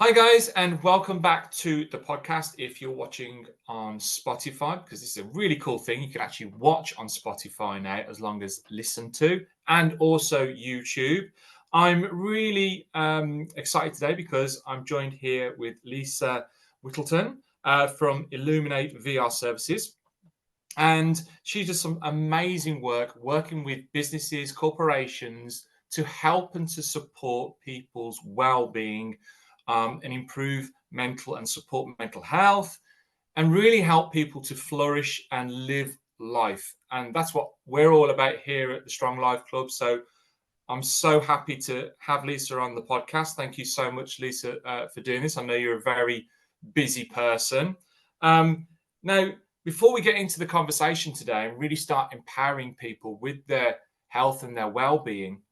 Hi guys, and welcome back to the podcast. If you're watching on Spotify, because this is a really cool thing, you can actually watch on Spotify now as long as listen to, and also YouTube. I'm really excited today because I'm joined here with Lisa Whittleton from Illuminate VR Services. And she does some amazing work working with businesses, corporations to help and to support people's well-being and improve mental and support mental health and really help people to flourish and live life. And that's what we're all about here at the Strong Life Club. So I'm so happy to have Lisa on the podcast. Thank you so much, Lisa, for doing this. I know you're a very busy person. Now, before we get into the conversation today and really start empowering people with their health and their well-being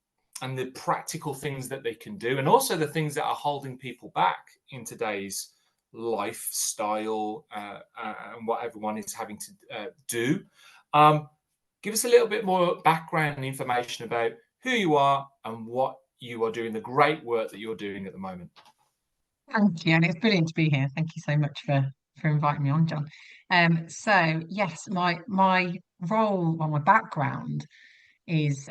and the practical things that they can do, and also the things that are holding people back in today's lifestyle and what everyone is having to do, give us a little bit more background and information about who you are and what you are doing, the great work that you're doing at the moment. Thank you, and it's brilliant to be here. Thank you so much for inviting me on, John. So yes, my role, well, my background is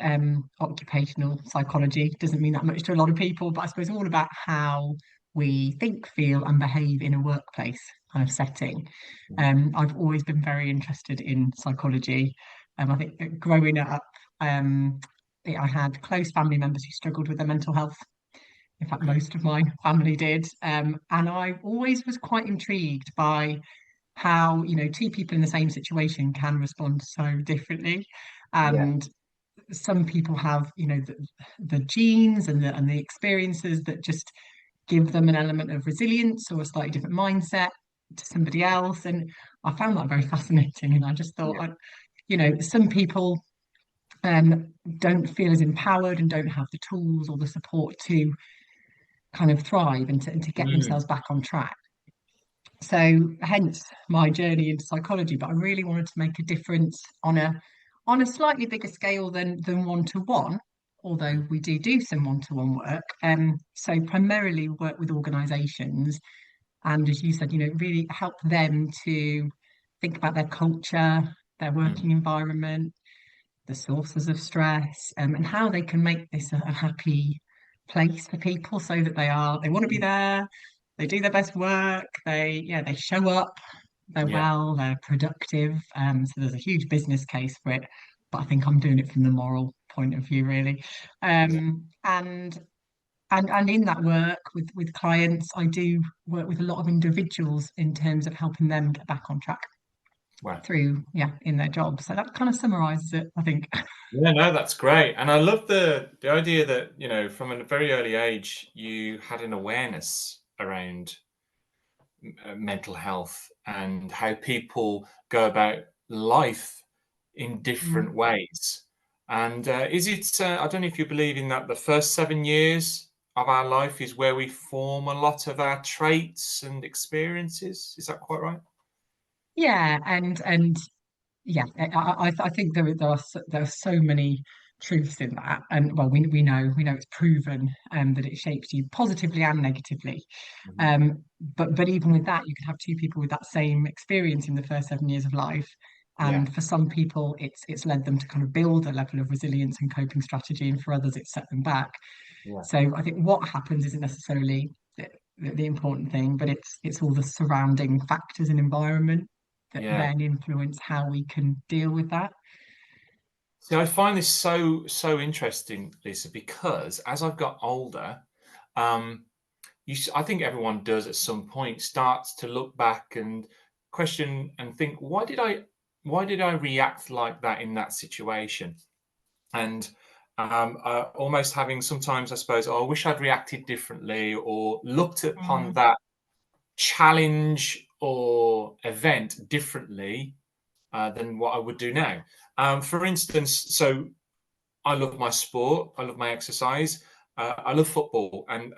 occupational psychology. Doesn't mean that much to a lot of people, but I suppose all about how we think, feel, and behave in a workplace kind of setting. I've always been very interested in psychology. I think that growing up, I had close family members who struggled with their mental health. In fact, Okay. most of my family did. And I always was quite intrigued by how, two people in the same situation can respond so differently. Yeah. And some people have, the genes and the experiences that just give them an element of resilience or a slightly different mindset to somebody else. And I found that very fascinating. And I just thought, Yeah. some people don't feel as empowered and don't have the tools or the support to kind of thrive and to get Mm. themselves back on track. So hence my journey into psychology, but I really wanted to make a difference on a slightly bigger scale than one to one, although we do some one-to-one work. So primarily work with organizations and as you said, really help them to think about their culture, their Mm. working environment, the sources of stress, and how they can make this a happy place for people so that they want to be there, they do their best work, they show up, they're Yeah. well, they're productive. So there's a huge business case for it, but I think I'm doing it from the moral point of view, really. Yeah. And in that work with clients, I do work with a lot of individuals in terms of helping them get back on track Wow. through, in their jobs. So that kind of summarizes it, I think. Yeah, no, that's great. And I love the idea that, from a very early age, you had an awareness around mental health and how people go about life in different Mm. ways. And is it, I don't know if you believe in that the first 7 years of our life is where we form a lot of our traits and experiences. Is that quite right? Yeah, and yeah, I think there are so many truths in that, and well, we know it's proven that it shapes you positively and negatively. Mhm. But even with that, you could have two people with that same experience in the first 7 years of life, Yeah. and for some people, it's led them to kind of build a level of resilience and coping strategy, and for others, it's set them back. Yeah. So I think what happens isn't necessarily the important thing, but it's all the surrounding factors and environment that Yeah. then influence how we can deal with that. See, I find this so interesting, Lisa, because as I've got older, um, I think everyone does at some point starts to look back and question and think, why did I react like that in that situation? And almost having sometimes, I suppose, oh, I wish I'd reacted differently or looked upon Mm, that challenge or event differently than what I would do now. For instance, so I love my sport, I love my exercise, I love football, and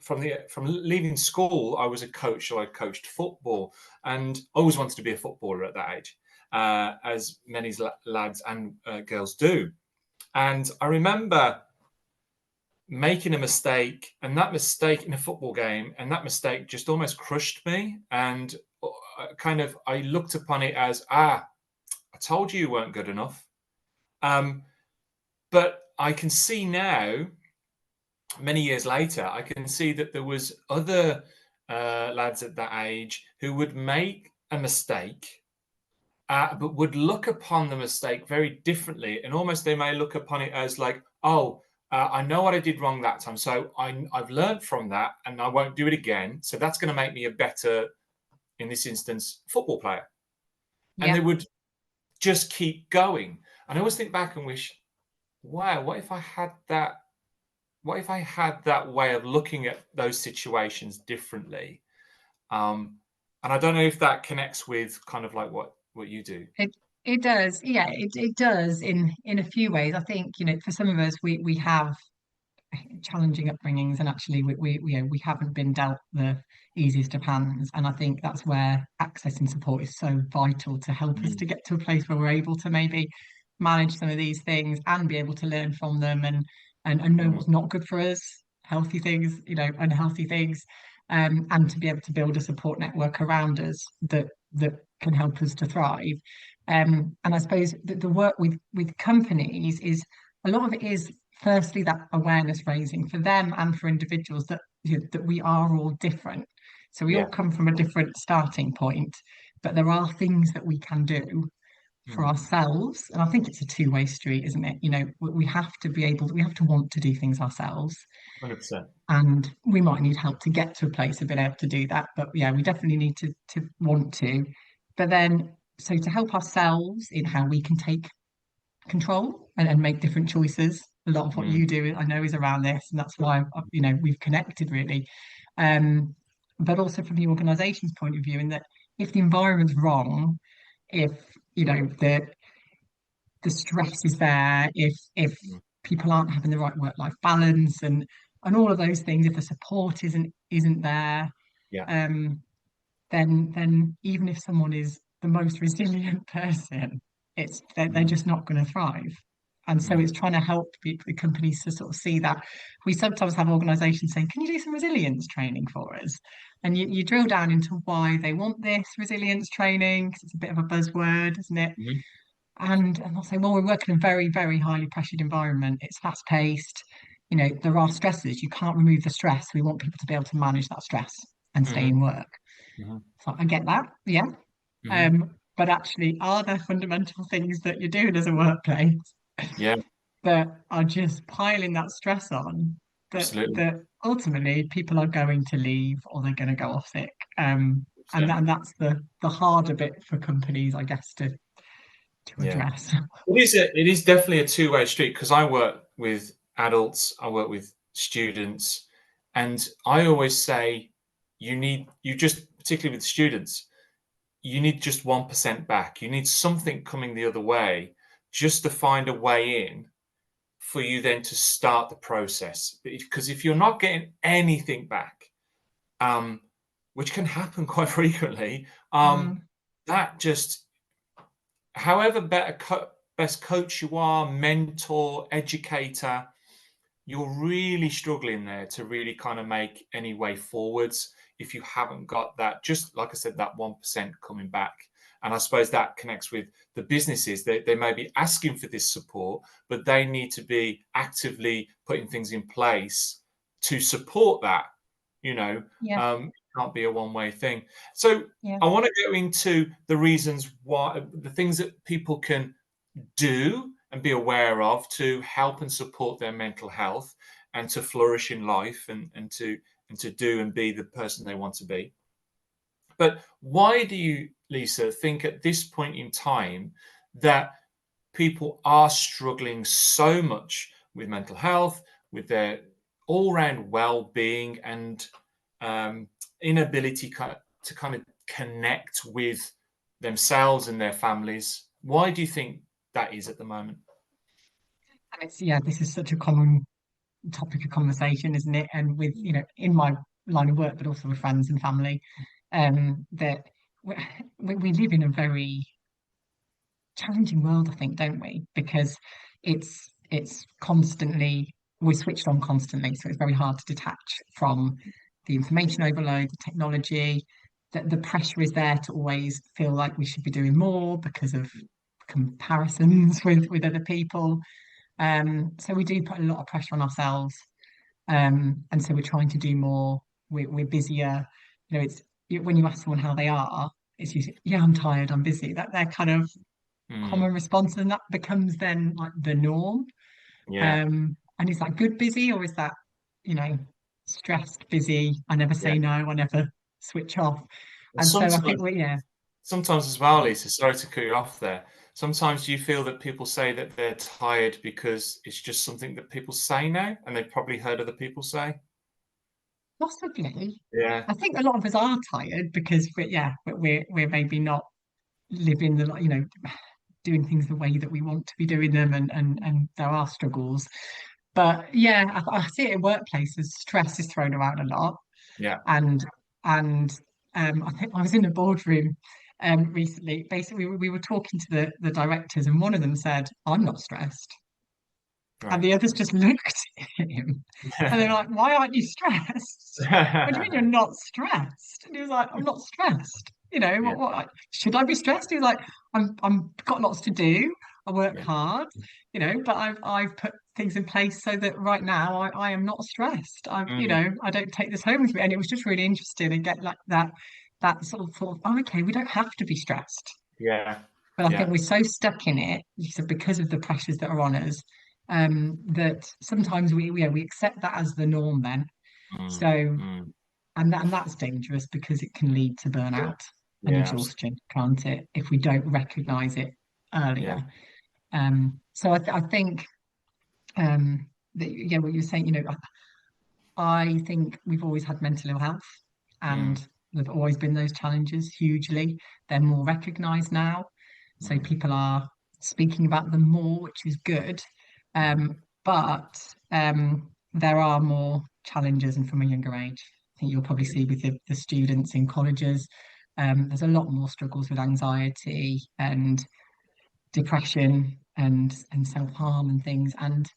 from leaving school, I was a coach, so I coached football, and always wanted to be a footballer at that age, as many lads and girls do. And I remember making a mistake, and that mistake in a football game, and that mistake just almost crushed me. And I looked upon it as, I told you weren't good enough. But I can see now, many years later, I can see that there was other lads at that age who would make a mistake, but would look upon the mistake very differently, and almost they may look upon it as like, oh, I know what I did wrong that time, so I've learned from that, and I won't do it again. So that's going to make me a better, in this instance, football player. And they Yeah. would just keep going. And I always think back and wish, wow, what if I had that? What if I had that way of looking at those situations differently? And I don't know if that connects with kind of like what you do. It does, yeah, it does in a few ways. I think, for some of us, we have challenging upbringings, and actually we haven't been dealt the easiest of hands, and I think that's where access and support is so vital to help us Mm, to get to a place where we're able to maybe manage some of these things and be able to learn from them, and know mm, what's not good for us, healthy things, unhealthy things, and to be able to build a support network around us that can help us to thrive. And I suppose that the work with companies is, a lot of it is firstly that awareness raising for them and for individuals, that that we are all different. So we all yeah. come from a different starting point, but there are things that we can do for Mm, ourselves. And I think it's a two-way street, isn't it? We have to be able, we have to want to do things ourselves. 100%. And we might need help to get to a place of being able to do that. But yeah, we definitely need to want to. But then, so to help ourselves in how we can take control and make different choices. A lot of what Mm, you do, I know, is around this, and that's why we've connected really. Um, but also from the organisation's point of view, in that if the environment's wrong, if the stress is there, if mm, people aren't having the right work-life balance, and all of those things, if the support isn't there, yeah. um, then even if someone is the most resilient person, they're Mm, just not going to thrive. And so mm, it's trying to help the companies to sort of see that. We sometimes have organizations saying, can you do some resilience training for us? And you drill down into why they want this resilience training, because it's a bit of a buzzword, isn't it? mhm, And I'll say, well, we're working in a very, very highly pressured environment. It's fast paced. There are stresses. You can't remove the stress. We want people to be able to manage that stress and stay mhm, in work. mhm, So I get that, yeah. mhm. But actually, are there fundamental things that you're doing as a workplace Yeah, that are just piling that stress on, absolutely. that ultimately people are going to leave, or they're going to go off sick? And 100%. that's the harder bit for companies, I guess, to Yeah. address. It is definitely a two-way street, because I work with adults, I work with students, and I always say you just, particularly with students, you need just 1% back. You need something coming the other way just to find a way in for you then to start the process. Because if you're not getting anything back, um, which can happen quite frequently, Mm, that just, however best coach you are, mentor, educator, you're really struggling there to really kind of make any way forwards if you haven't got that, just like I said, that 1% coming back. And I suppose that connects with the businesses. They may be asking for this support, but they need to be actively putting things in place to support that. yeah, It can't be a one-way thing. So yeah, I want to go into the reasons why, the things that people can do and be aware of to help and support their mental health and to flourish in life, and to do and be the person they want to be. But why do you, Lisa, think at this point in time that people are struggling so much with mental health, with their all-round well-being, and um, inability to kind of connect with themselves and their families? Why do you think that is at the moment? and it's, yeah, this is such a common topic of conversation, isn't it? And with, in my line of work, but also with friends and family, that we, we live in a very challenging world, I think, don't we? Because it's constantly we're switched on constantly, so it's very hard to detach from the information overload, the technology. That the pressure is there to always feel like we should be doing more because of comparisons with other people. So we do put a lot of pressure on ourselves, and so we're trying to do more. We're busier. It's when you ask someone how they are, it's usually, yeah, I'm tired, I'm busy. That they're kind of Mm. common response, and that becomes then like the norm. Yeah. And is that good busy, or is that, you know, stressed busy? I never Yeah. say no, I never switch off. Well, And so I think yeah, sometimes as well, Lisa, sorry to cut you off there. Sometimes you feel that people say that they're tired because it's just something that people say now, and they've probably heard other people say. possibly. Yeah. I think a lot of us are tired because we're maybe not living the, doing things the way that we want to be doing them, and there are struggles. But yeah, I see it in workplaces. Stress is thrown around a lot, Yeah. and and I think I was in a boardroom recently. Basically, we were talking to the directors, and one of them said, "I'm not stressed," and Right. the others just looked at him, and they were like, "Why aren't you stressed? What do you mean you're not stressed?" And he was like, "I'm not stressed. Yeah. Should I be stressed?" He was like, I'm got lots to do. I work Yeah. hard, but I've put things in place so that right now I am not stressed. Mm. I don't take this home with me." And it was just really interesting and get like that sort of thought, oh, okay, we don't have to be stressed. Yeah. But I think Yeah. we're so stuck in it, so because of the pressures that are on us, that sometimes we accept that as the norm then. Mm. So Mm. and that's dangerous because it can lead to burnout and Yeah. exhaustion, can't it? If we don't recognize it Yeah. earlier. So I think that, yeah, what you're saying, I think we've always had mental ill health, Mm. and there've always been those challenges hugely. They're more recognized now, so Mm. people are speaking about them more, which is good. Mm. But there are more challenges, and from a younger age. I think you'll probably see with the students in colleges, there's a lot more struggles with anxiety and depression and self-harm and things. And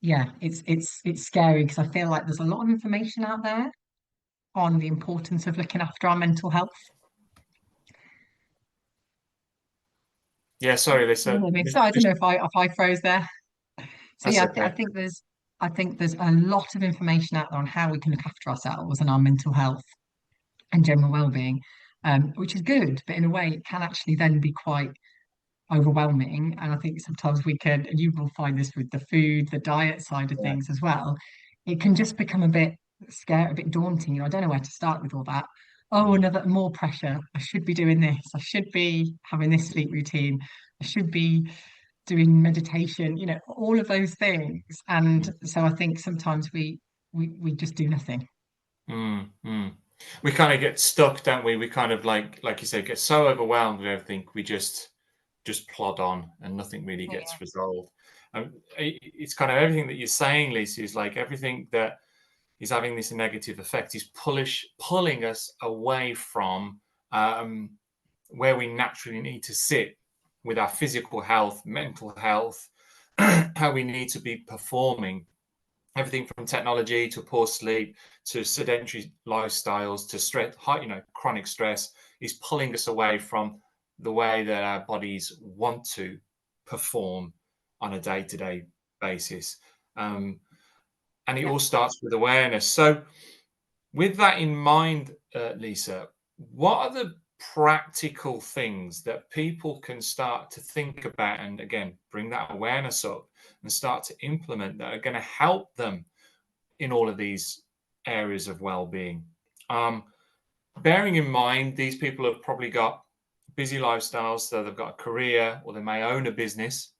yeah, it's scary because I feel like there's a lot of information out there on the importance of looking after our mental health. Yeah. Sorry, Can you Lisa. hear me? So I don't know if I froze there. So That's yeah, okay. I think there's a lot of information out there on how we can look after ourselves and our mental health and general well-being, which is good, but in a way it can actually then be quite overwhelming. And I think sometimes we can, and you will find this with the food, the diet side of Yeah. things as well, it can just become a bit scary, a bit daunting. I don't know where to start with all that. Oh, Mm. another more pressure. I should be doing this. I should be having this sleep routine. I should be doing meditation, all of those things. And Mm. so I think sometimes we just do nothing. Mm. Mm. We kind of get stuck, don't we? We kind of like you said, get so overwhelmed with everything. We just plod on, and nothing really Yeah. gets resolved. It's kind of everything that you're saying, Lisa, is like everything that is having this negative effect is pulling us away from um, where we naturally need to sit with our physical health, mental health, how we need to be performing. Everything from technology to poor sleep to sedentary lifestyles to stress, chronic stress is pulling us away from the way that our bodies want to perform on a day-to-day basis. Um, and it Yeah. all starts with awareness. So, with that in mind, Lisa, what are the practical things that people can start to think about and again bring that awareness up and start to implement that are going to help them in all of these areas of well-being? Um, Bearing in mind, these people have probably got busy lifestyles, so they've got a career or they may own a business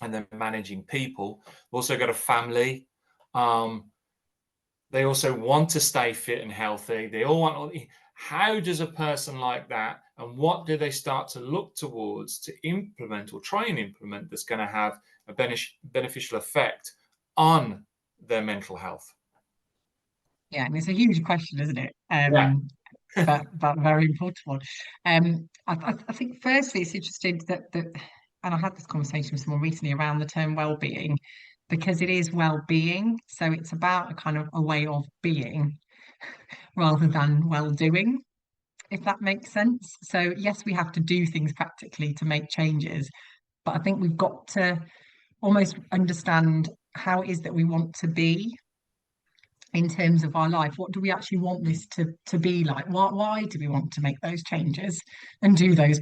and they're managing people. They've also got a family. Um, they also want to stay fit and healthy. They all want. How does a person like that, and what do they start to look towards to implement or try and implement that's going to have a beneficial effect on their mental health? Yeah, and it's a huge question, isn't it? Yeah. But very important one. I think firstly it's interesting that and I had this conversation with someone recently around the term well-being, because it is well-being. So it's about a kind of a way of being rather than well-doing, if that makes sense. So yes, we have to do things practically to make changes, but I think we've got to almost understand how it is that we want to be in terms of our life. What do we actually want this to be like? Why do we want to make those changes and do those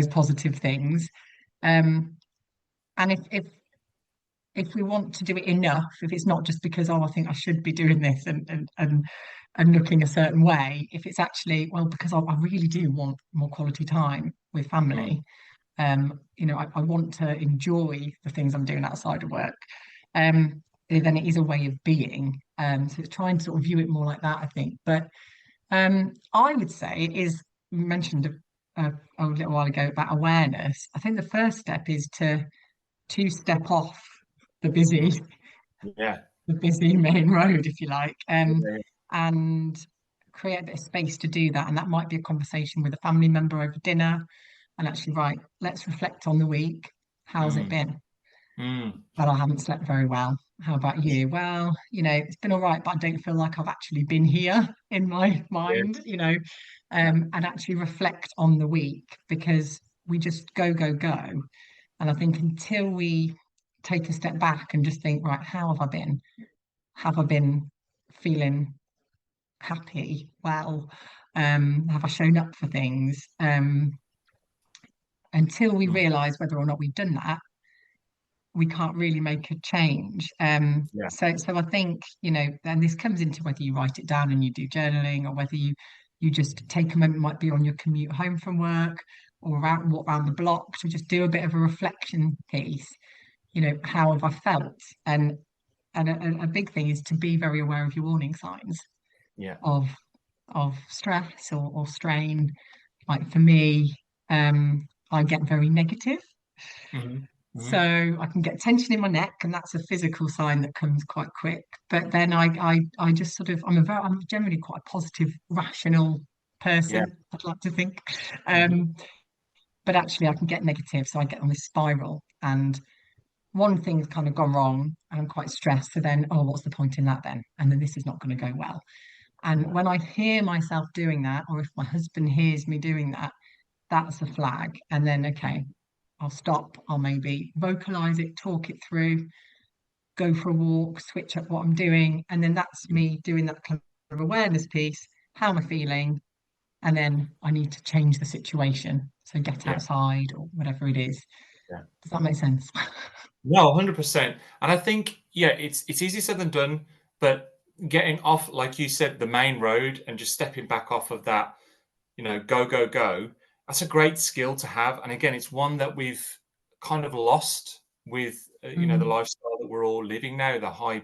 positive things? Um, and if we want to do it enough, if it's not just because, oh, I think I should be doing this and looking a certain way, if it's actually, well, because I really do want more quality time with Mm. family. I want to enjoy the things I'm doing outside of work. Then it is a way of being. So it's trying to sort of view it more like that, I think. But I would say it is, you mentioned a little while ago about awareness. I think the first step is to step off the Mm. busy Yeah. the busy main road, if you like, Yeah. and create a bit of space to do that. And that might be a conversation with a family member over dinner, and actually, right, let's reflect on the week. How's it Mm. been? Mm. Well, I haven't slept very well. How about you? Well, it's been all right, but I don't feel like I've actually been here in my Yeah. mind, Yeah. and actually reflect on the week, because we just go, go, go. And I think until we take a step back and just think, right, how have I been? Have I been feeling happy? Well, have I shown up for things? Until we Mm. realize whether or not we've done that, we can't really make a change. Yeah. So I think, and this comes into whether you write it down and you do journaling, or whether you just take a moment, might be on your commute home from work, or walk around the block to just do a bit of a reflection piece. How have I felt? And a big thing is to be very aware of your warning signs Yeah. of stress or strain. Like for me, I get very negative. Hmm. So Hmm. I can get tension in my neck, and that's a physical sign that comes quite quick. But then I just sort of, I'm generally quite a positive, rational Yeah. person, I'd like to think. Hmm. Um, but actually I can get negative, so I get on this spiral. And one thing's kind of gone wrong and I'm quite stressed. So then, oh, what's the point in that then? And then this is not going to go well. And when I hear myself doing that, or if my husband hears me doing that, that's a flag. And then, okay, I'll stop. I'll maybe vocalize it, talk it through, go for a walk, switch up what I'm doing. And then that's me doing that kind of awareness piece. How am I feeling? And then I need to change the situation. So get Yeah. outside or whatever it is. Yeah. Does that make sense? No, 100%. And I think, yeah, it's easier said than done, but getting off, like you said, the main road and just stepping back off of that, go, go, go, that's a great skill to have. And again, it's one that we've kind of lost with, the Mm, lifestyle that we're all living now, the high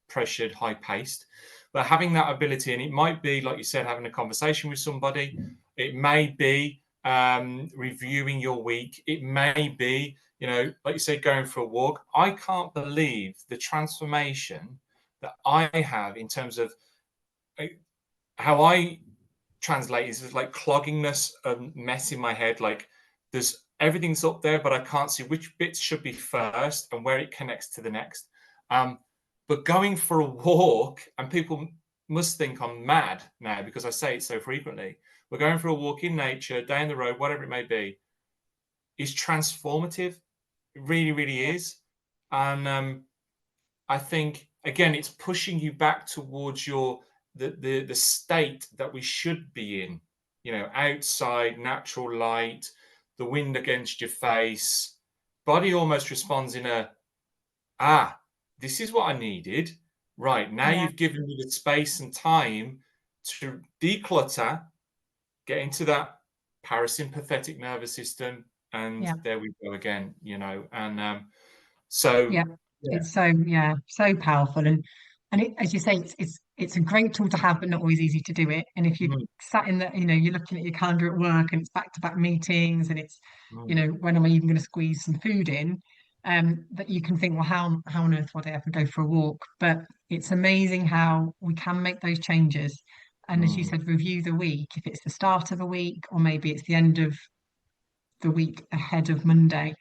pressured, high paced. But having that ability, and it might be, like you said, having a conversation with somebody, it may be reviewing your week, it may be, like you said, going for a walk. I can't believe the transformation that I have in terms of uh, how I translate is like cloggingness and mess in my head. Like there's everything's up there, but I can't see which bits should be first and where it connects to the next. Um, but going for a walk, and people must think I'm mad now because I say it so frequently. We're going for a walk in nature, down the road, whatever it may be, is transformative. It really, really yeah, is. And I think again, it's pushing you back towards the state that we should be in. Outside, natural light, the wind against your face. Body almost responds in a this is what I needed. Right now, yeah, you've given me the space and time to declutter, get into that parasympathetic nervous system, and yeah. there we go again. And so Yeah, yeah. it's so, yeah, so powerful. And as you say, it's a great tool to have, but not always easy to do it. And if you Mm, sat in the, you're looking at your calendar at work and it's back-to-back meetings, and it's, mm, when am I even going to squeeze some food in? That you can think, well, how on earth would I ever go for a walk? But it's amazing how we can make those changes. And as you mm. said, review the week. If it's the start of a week, or maybe it's the end of the week ahead of Monday,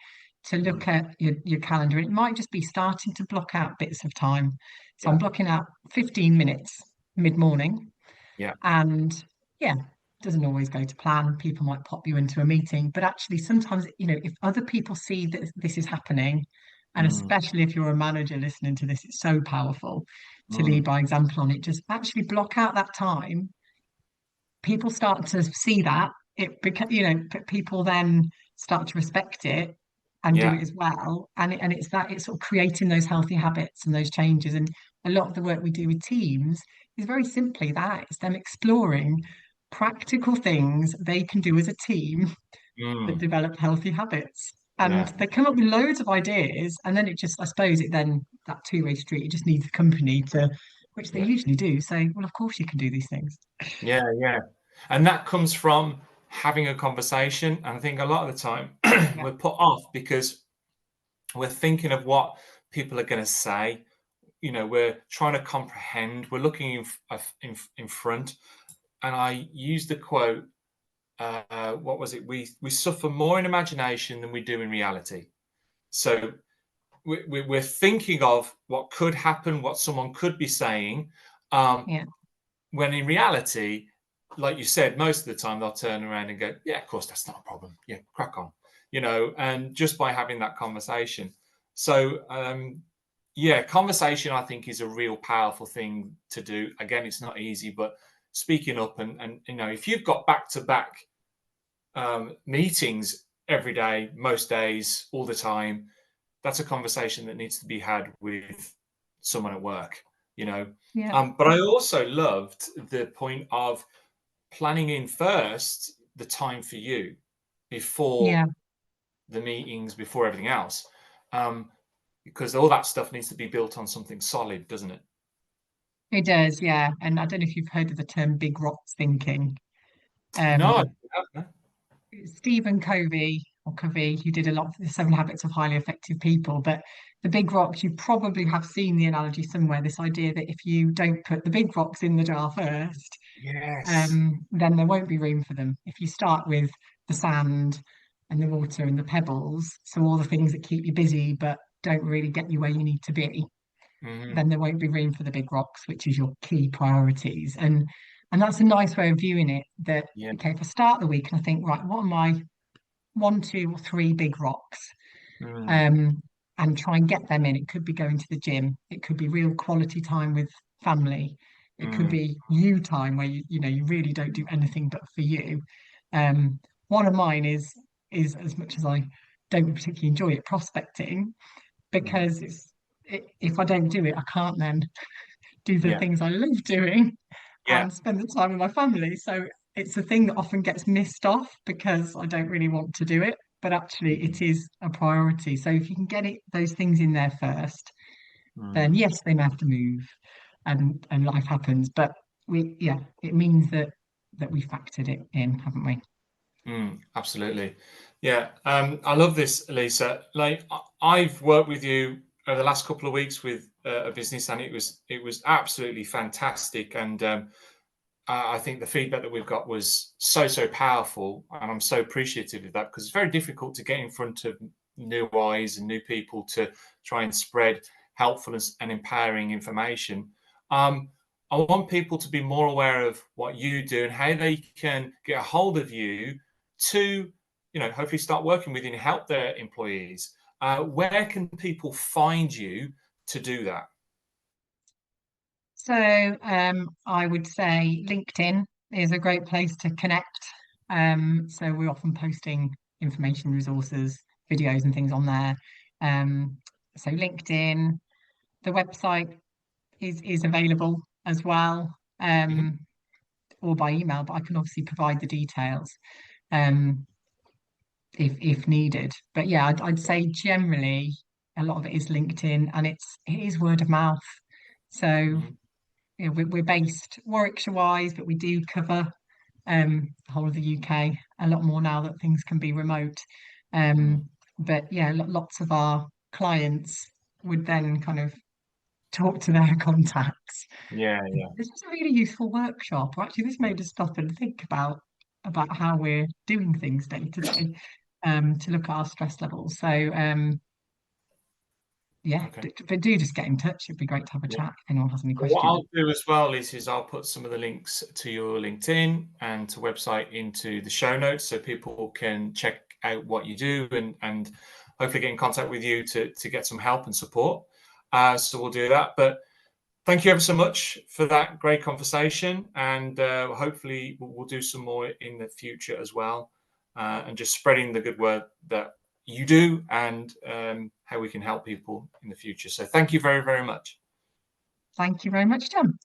to look at your calendar. It might just be starting to block out bits of time. So I'm Yeah. blocking out 15 minutes mid-morning, Yeah. and yeah, doesn't always go to plan. People might pop you into a meeting, but actually sometimes, if other people see that this is happening, and Mm, especially if you're a manager listening to this, it's so powerful to lead mm, by example on it. Just actually block out that time. People start to see that people then start to respect it and do yeah. it as well. And it's sort of creating those healthy habits and those changes. And a lot of the work we do with teams is very simply that it's them exploring practical things they can do as a team that Mm, develop healthy habits. And yeah. they come up with loads of ideas, and then I suppose it then that two-way street, it just needs the company to, which they Yeah. usually do, say, well, of course you can do these things. Yeah. Yeah. And that comes from having a conversation. And I think a lot of the time Yeah, we're put off because we're thinking of what people are going to say. We're trying to comprehend. We're looking in front. And I used the quote. What was it? We suffer more in imagination than we do in reality. So we're thinking of what could happen, what someone could be saying, um, yeah, when in reality, like you said, most of the time they'll turn around and go, "Yeah, of course, that's not a problem. Yeah, crack on." And just by having that conversation. So, yeah, conversation I think is a real powerful thing to do. Again, it's not easy, but speaking up and if you've got back to back meetings every day, most days, all the time, that's a conversation that needs to be had with someone at work, you know. yeah, But I also loved the point of planning in first the time for you yeah. before the meetings, before everything else, um, because all that stuff needs to be built on something solid, doesn't it? It does, yeah. And I don't know if you've heard of the term big rocks thinking. No, Um, Stephen Covey, who did a lot of the Seven Habits of Highly Effective People, but the big rocks, you probably have seen the analogy somewhere, this idea that if you don't put the big rocks in the jar first, yes. then there won't be room for them. If you start with the sand and the water and the pebbles, so all the things that keep you busy but don't really get you where you need to be, Hmm. then there won't be room for the big rocks, which is your key priorities. And that's a nice way of viewing it. That Yeah. okay, if I start the week and I think, right, what are my one, two, or three big rocks? Mm, Um, and try and get them in. It could be going to the gym. It could be real quality time with family. It could mm, be you time where you really don't do anything but for you. Um, One of mine is as much as I don't particularly enjoy it, prospecting, mm. because if I don't do it, I can't then do the Yeah. things I love doing Yeah. and spend the time with my family. So it's a thing that often gets missed off because I don't really want to do it, but actually it Mm, is a priority. So if you can get those things in there first, then mm. yes, they may have to move and life happens. But it means that we factored it in, haven't we? Absolutely. Yeah. I love this, Lisa. Like I've worked with you over the last couple of weeks with a business, and it was absolutely fantastic. And I think the feedback that we've got was so powerful, and I'm so appreciative of that because it's very difficult to get in front of new eyes and new people to try and spread helpful and empowering information. Um, I want people to be more aware of what you do and how they can get a hold of you to, hopefully start working with you and help their employees. Where can people find you to do that? So I would say LinkedIn is a great place to connect. So we're often posting information, resources, videos, and things on there. Um, so LinkedIn, the website is available as well, Mhm. or by email, but I can obviously provide the details um, if needed. But yeah, I'd say generally a lot of it is LinkedIn, and it is word of mouth. So Mhm. we're based Warwickshire wise, but we do cover the whole of the UK a lot more now that things can be remote. Mm. But yeah, lots of our clients would then kind of talk to their contacts. Yeah, yeah. This was a really useful workshop. Or actually, this made us stop and think about how we're doing things day to day. to look at our stress levels. So yeah, Okay. but do just get in touch. It'd be great to have a Yeah. chat if anyone has any Well, what questions. I'll do as well, Lisa, is I'll put some of the links to your LinkedIn and to website into the show notes so people can check out what you do and hopefully get in contact with you to get some help and support. So we'll do that. But thank you ever so much for that great conversation. And hopefully we'll do some more in the future as well. And just spreading the good word that you do and how we can help people in the future. So thank you very, very much. Thank you very much, John.